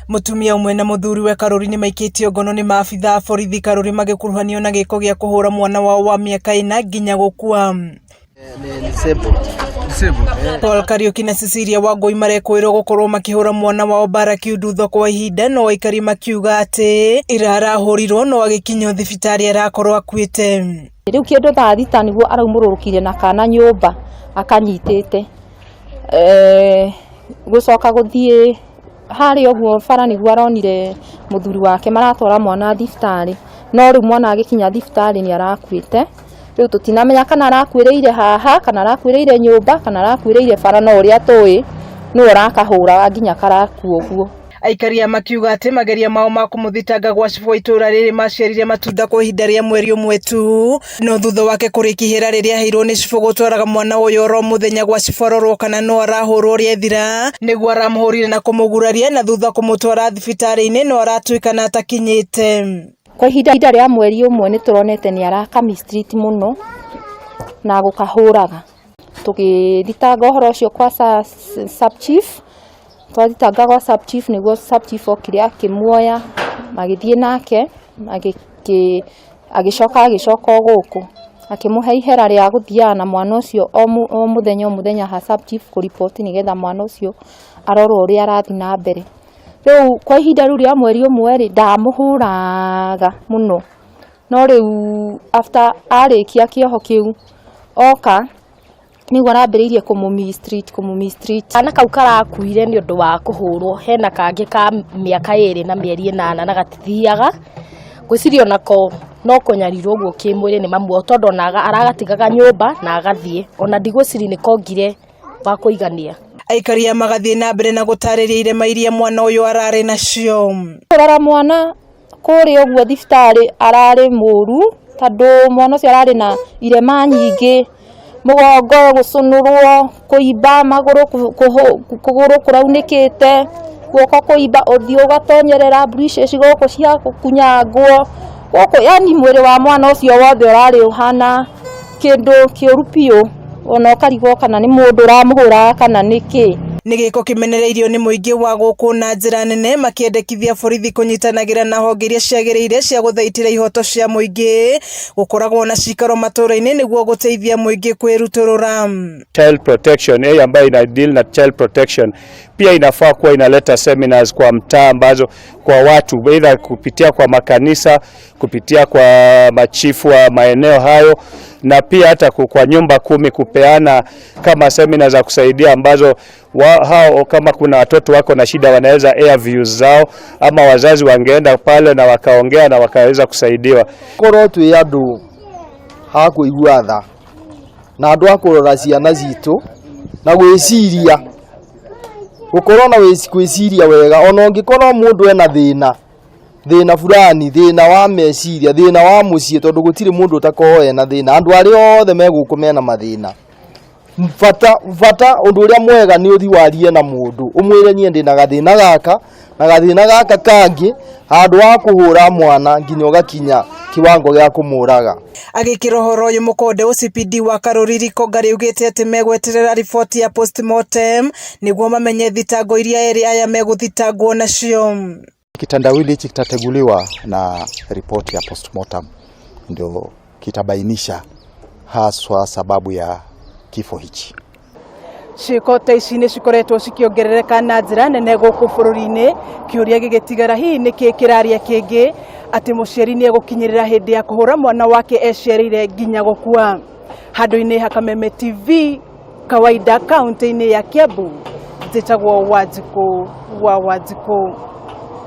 Mutumia umwe na muthuri we Karuri ni maikitio ngono ni maabitha borithi Karuri magikuruhanio na giko gya kuhura mwana wao wa miaka 4 nginya gukua. Paul Kariuki na Cecilia Wangui marekwirwo gukorwo makihura mwana wao bara kiundutho kwa ihinda no aikari makiuga ati irarahurirwo no agikinywo thibitari arakorwo akuite. Riu kindu thaa thita niguo araumururukire na kana nyumba akanyitite gucoka guthie hari oguo bara niguo aronire muthuri wake maratwara mwana thibitari no riu mwana agikinya thibitari ni arakuite. Riu tutinamenya kana arakuireire haha kana arakuireire nyumba kana arakuireire bara no uria tui no urakahura nginya karaku oguo. Aikari makiuga ati mageria mao ma kumuthitanga gwa cibo itura riri maciarire matunda kwa ihinda ria mweri umwe tu no thutha wake kurikihira riria heirwo ni cibo gutwaraga mwana uyu ro muthenya gwa cibororwo kana no arahurwo ria thira niguo aramuhurire na kumuguraria na thutha kumutwara thibitari-ini no aratuikana atakinyite. Kwa ihinda ria mweri umwe ni turonete ni araka mistreet muno na gukahuraga tugithitanga uhoro ucio kwa sub chief twathitanga gwa sub chief niguo sub chief okire akimuoya magithie nake agicoka guku akimuhe ihera ria guthia na mwana ucio o muthenya ha sub chief ku report ni getha mwana ucio arorwo uria arathi na mbere. Riu kwa ihinda riu ria mweri umwe ri ndamuhuraga muno no riu after arikia kioho kiu oka niguo arambiriirie kumumistreet ana kau karakuire ni undu wa kuhurwo hena kangi ka miaka 2 na mieri 8 na gatithiaga gwicirio nako no kunyarirwo guo kimwiri ni mamu tondu naga aragatigaga nyumba na agathie ona ndigwiciri ni kongire wa kuigania. Aikari magathie na mbere na gutariria irema iria mwana uyu arari nacio. Rora mwana kuri oguo thibitari arari muru tondu mwana ucio arari na irema nyingi mugongo gucunurwo kuimba maguru kuguru kuraunikite guoko kuimba uthio gatonyerera bruises goko cia kunyangwo goko yani mwiri wa mwana ucio wothe urari uhana kindu kiuru piu ona karigwo kana ni mundu uramuhura kana niki. Ni giko kimenereirio ni muingi wa guku na njira nene makiendekithia borithi kunyitanagira na honge iria ciagiriire cia guthaitira ihoto cia muingi gukoragwo na cikaro matura-ini niguo guteithia muingi kwiruturura. Child protection ambayo ina deal na child protection pia inafaa kuwa inaleta seminars kwa mtaa ambazo kwa watu either kupitia kwa makanisa, kupitia kwa machifu wa maeneo hayo na pia hata kwa nyumba 10 kupeana kama seminars za kusaidia ambazo hao kama kuna watoto wako na shida wanaweza air views zao ama wazazi wangeenda pale na wakaongea na wakaweza kusaidiwa. Korwo twi andu hakuigua tha na andu akurora ciana zitu na gwiciria gukorwo na gwiciria wega ona ungikorwo mundu ena thina fulani thina wa meciria thina wa mucie tondu gutiri mundu utakoho ena thina andu ari othe megukumena mathina fata undu uria mwega ni uthi warie na mundu umwire nyie ndina gathina gaka kangi handu wa kuhura mwana nginya ugakinya kiwango gya kumuraga. Agikira horo uyu mukonde OCPD wa Karuri Riko Ngari ugite ati megweterera riboti ya postmortem niguo mamenye thitango iria eri aya meguthitangwo nacio. Kitandawili hichi kitateguliwa na ripoti ya postmortem ndio kitabainisha haswa sababu ya kifo hichi. Ciiko ta ici ni cikoretwo cikiongerereka na njira nene guku bururi-ini kiuria gigitigara hihi niki kiraria kingi ati muciari ni egukinyirira hindi ya kuhura mwana wake eciarire nginya gukua. Handu-ini ha Kameme TV kawaida kaunti-ini ya Kiambu njitagwo Wanjiku wa Wanjiku.